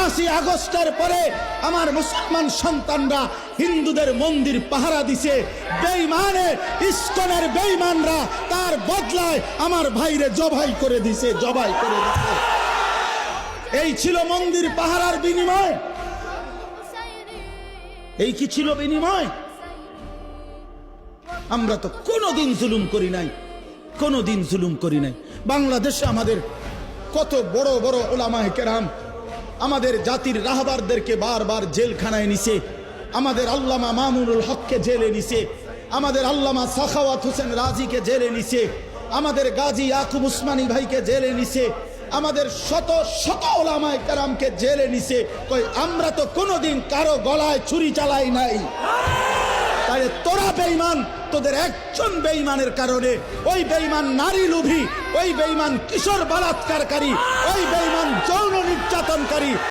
5ই আগস্টের পরে আমার মুসলমান সন্তানরা হিন্দুদের মন্দির পাহারা দিছে, বেঈমানে ইস্কনের বেঈমানরা তার বদলায় আমার ভাইরে জবাই করে দিছে। এই ছিল মন্দির পাহারার বিনিময়? এই কি ছিল বিনিময়? আমরা তো কোনোদিন জুলুম করি নাই, বাংলাদেশে আমাদের কত বড় বড় উলামায়ে কেরাম আমাদের জাতির রাহবারদেরকে বারবার জেলখানায় নিছে, আমাদের আল্লামা মামুনুল হককে জেলে নিছে, আমাদের আল্লামা সাখাওয়াত হোসেন রাজিকে জেলে নিছে, আমাদের গাজী ইয়াকুব উসমানী ভাইকে জেলে নিছে, আমাদের শত শত উলামায়ে কেরামকে জেলে নিছে। কই আমরা তো কোনোদিন কারো গলায় ছুরি চালাই নাই। তাহলে তোরা বেঈমান, তোদের একজন বেঈমানের কারণে ওই বেঈমান নারী লোভী, ওই বেঈমান কিশোর বলাৎকারকারী, ওই বেঈমান যৌন নির্যাতনকারী